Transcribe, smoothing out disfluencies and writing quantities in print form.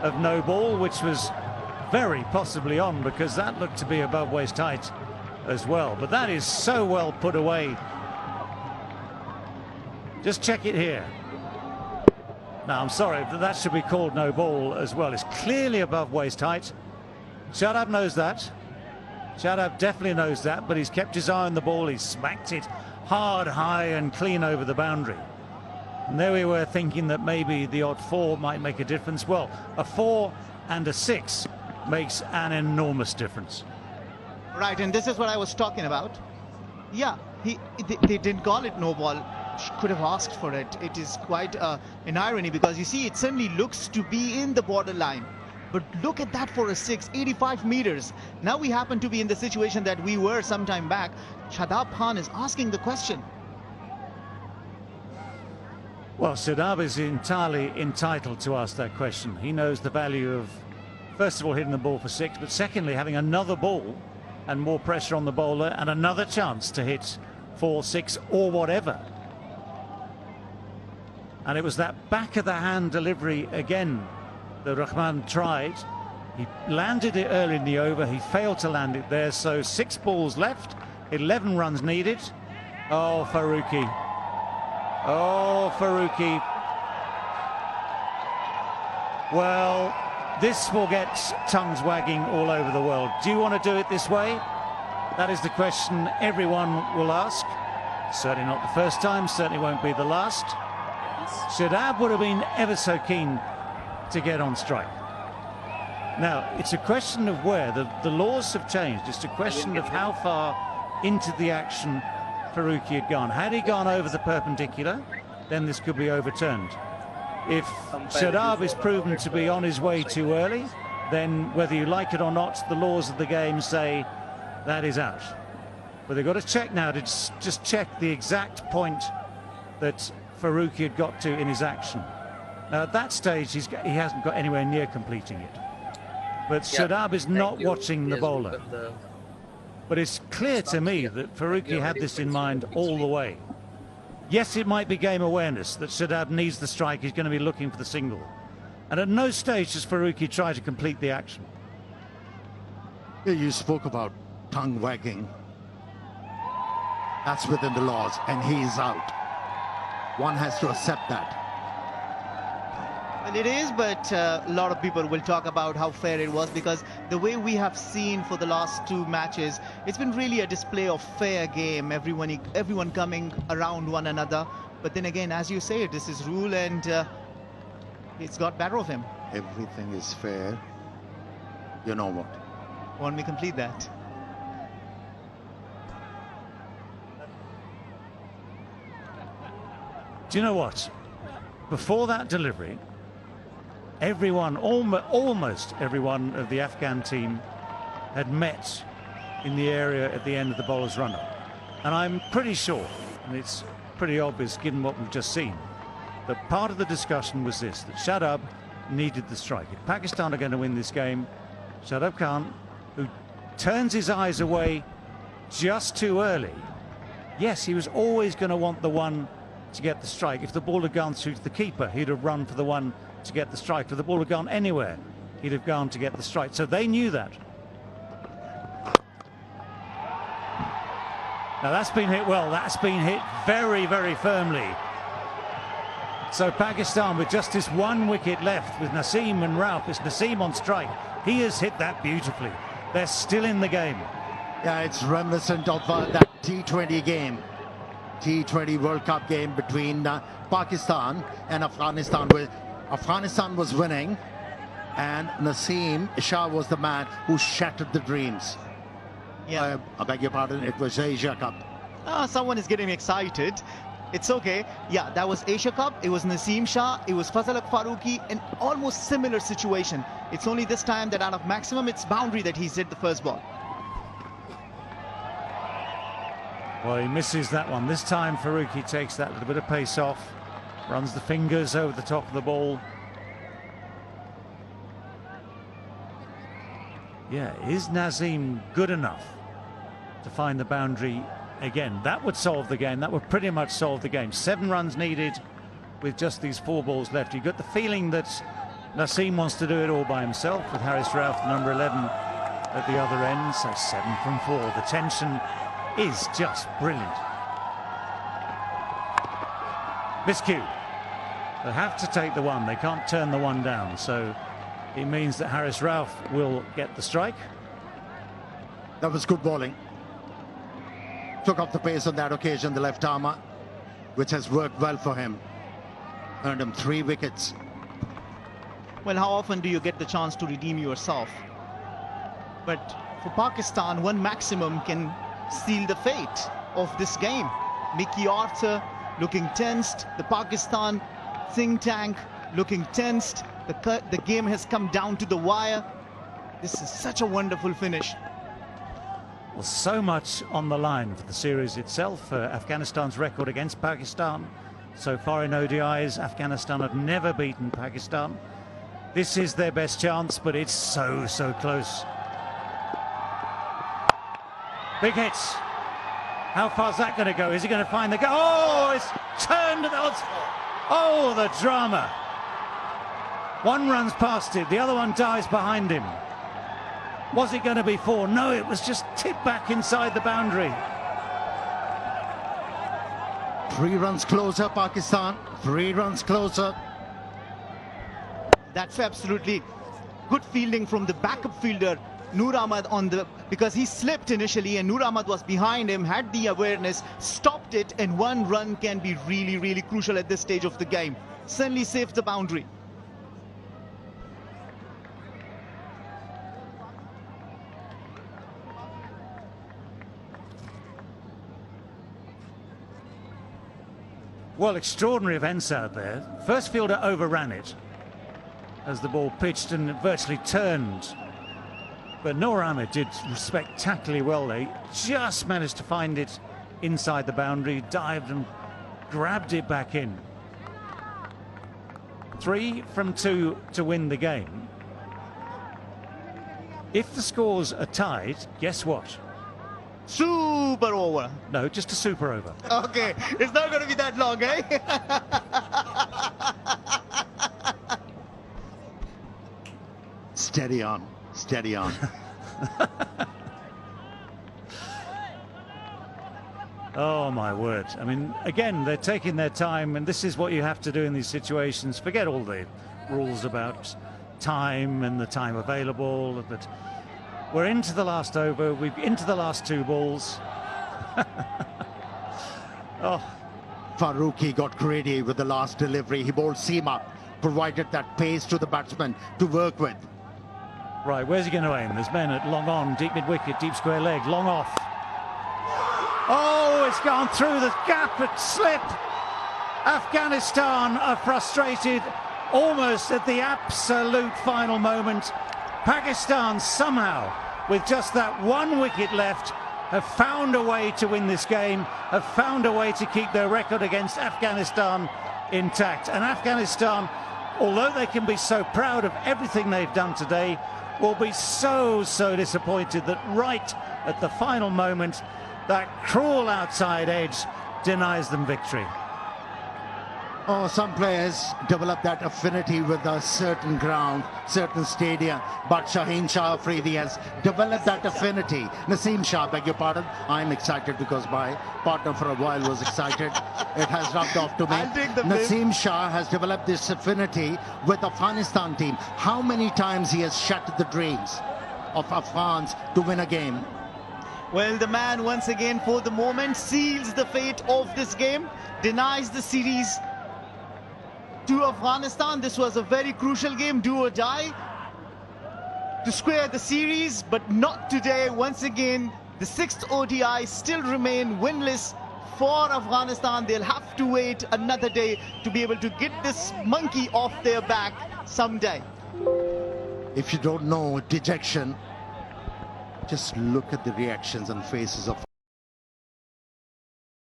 of no ball, which was very possibly on, because that looked to be above waist height as well. But that is so well put away. Just check it here. Now, I'm sorry, but that should be called no ball as well. It's clearly above waist height. Shadab knows that. Shadab definitely knows that, but he's kept his eye on the ball. He's smacked it hard, high and clean over the boundary. And there we were thinking that maybe the odd 4 might make a difference. Well, a 4 and a 6 makes an enormous difference. Right, and this is what I was talking about. Yeah, they didn't call it no ball. Could have asked for it. It is quite an irony, because you see, it certainly looks to be in the borderline. But look at that for a 6, 85 meters. Now we happen to be in the situation that we were some time back. Shadab Khan is asking the question. Well, Shadab is entirely entitled to ask that question. He knows the value of, first of all, hitting the ball for 6, but secondly, having another ball and more pressure on the bowler and another chance to hit 4, 6 or whatever. And it was that back of the hand delivery again that Rahman tried. He landed it early in the over. He failed to land it there. So 6 balls left, 11 runs needed. Oh, Farooqi. Oh, Farooqi. Well, this will get tongues wagging all over the world. Do you want to do it this way? That is the question everyone will ask. Certainly not the first time, certainly won't be the last. Shadab would have been ever so keen to get on strike. Now, it's a question of where. The laws have changed. It's a question of how far into the action Farooqi had gone. Had he gone over the perpendicular, then this could be overturned. If Shadab is proven to be on his way too early, then whether you like it or not, the laws of the game say that is out. But they've got to check now to just check the exact point that Farooqi had got to in his action. Now at that stage he hasn't got anywhere near completing it. But Shadab is not watching the bowler. But it's clear to me that Farooqi had this in mind all the way. Yes, it might be game awareness that Shadab needs the strike. He's going to be looking for the single. And at no stage does Farooqi try to complete the action. You spoke about tongue wagging. That's within the laws, and he is out. One has to accept that. And it is, but a lot of people will talk about how fair it was, because the way we have seen for the last 2 matches, it's been really a display of fair game, everyone coming around one another. But then again, as you say, this is rule, and it's got better of him. Everything is fair. You know what? Won't we complete that? Do you know what? Before that delivery, everyone, almost everyone of the Afghan team had met in the area at the end of the bowler's run-up. And I'm pretty sure, and it's pretty obvious given what we've just seen, that part of the discussion was this, that Shadab needed the strike. If Pakistan are going to win this game, Shadab Khan, who turns his eyes away just too early, yes, he was always going to want the one to get the strike. If the ball had gone through to the keeper, he'd have run for the one to get the strike. If the ball had gone anywhere, he'd have gone to get the strike. So they knew that. Now that's been hit well. That's been hit very, very firmly. So Pakistan, with just this 1 wicket left, with Naseem and Rauf, it's Naseem on strike. He has hit that beautifully. They're still in the game. Yeah, it's reminiscent of that T20 game. T20 World Cup game between Pakistan and Afghanistan, where Afghanistan was winning and Naseem Shah was the man who shattered the dreams. Yeah. I beg your pardon, it was Asia Cup. Someone is getting excited. It's okay. Yeah, that was Asia Cup. It was Naseem Shah. It was Fazal Farooqi. An almost similar situation. It's only this time that out of maximum, it's boundary that he's hit the first ball. Well, he misses that one. This time Farooqi takes that little bit of pace off, runs the fingers over the top of the ball. Yeah, is Naseem good enough to find the boundary again? That would solve the game. That would pretty much solve the game. 7 runs needed with just these 4 balls left. You got the feeling that Naseem wants to do it all by himself with Haris Rauf, the number 11, at the other end. So 7 from 4. The tension is just brilliant. Miscue. They have to take the one. They can't turn the one down. So it means that Haris Rauf will get the strike. That was good bowling. Took up the pace on that occasion, the left armer, which has worked well for him. Earned him 3 wickets. Well, how often do you get the chance to redeem yourself? But for Pakistan, one maximum can seal the fate of this game. Mickey Arthur looking tensed. The Pakistan think tank looking tensed. The game has come down to the wire. This is such a wonderful finish. Well, so much on the line for the series itself. Afghanistan's record against Pakistan. So far in ODIs, Afghanistan have never beaten Pakistan. This is their best chance, but it's so close. Big hits. How far's that going to go? Is he going to find the goal? Oh, it's turned. Oh, the drama. One runs past it, the other one dives behind him. Was it going to be 4? No, it was just tipped back inside the boundary. 3 runs closer, Pakistan. 3 runs closer. That's absolutely good fielding from the backup fielder, Noor Ahmad, because he slipped initially and Noor Ahmad was behind him, had the awareness, stopped it, and 1 run can be really crucial at this stage of the game. Certainly saved the boundary. Well, extraordinary events out there. First fielder overran it as the ball pitched and virtually turned. But Noor Ahmed did spectacularly well there. He just managed to find it inside the boundary, dived and grabbed it back in. 3 from 2 to win the game. If the scores are tied, guess what? Super over. No, just a super over. Okay, it's not going to be that long, eh? Steady on, steady on. Oh, my word. I mean, again, they're taking their time, and this is what you have to do in these situations. Forget all the rules about time and the time available, but we're into the last over. We're into the last 2 balls. Oh. Farooqi got greedy with the last delivery. He bowled seam up, provided that pace to the batsman to work with. Right, where's he going to aim? There's men at long on, deep mid-wicket, deep square leg, long off. Oh, it's gone through the gap at slip. Afghanistan are frustrated almost at the absolute final moment. Pakistan somehow, with just that 1 wicket left, have found a way to win this game, have found a way to keep their record against Afghanistan intact. And Afghanistan, although they can be so proud of everything they've done today, will be so disappointed that right at the final moment, that cruel outside edge denies them victory. Oh, some players develop that affinity with a certain ground, certain stadium, but Shaheen Shah Afridi has developed that affinity. Naseem Shah, beg your pardon. I'm excited because my partner for a while was excited. It has rubbed off to me. Naseem Shah has developed this affinity with the Afghanistan team. How many times he has shattered the dreams of Afghans to win a game? Well, the man once again for the moment seals the fate of this game, denies the series to Afghanistan. This was a very crucial game, do or die, to square the series, but not today. Once again, the 6th ODI still remain winless for Afghanistan. They'll have to wait another day to be able to get this monkey off their back someday. If you don't know dejection, just look at the reactions and faces of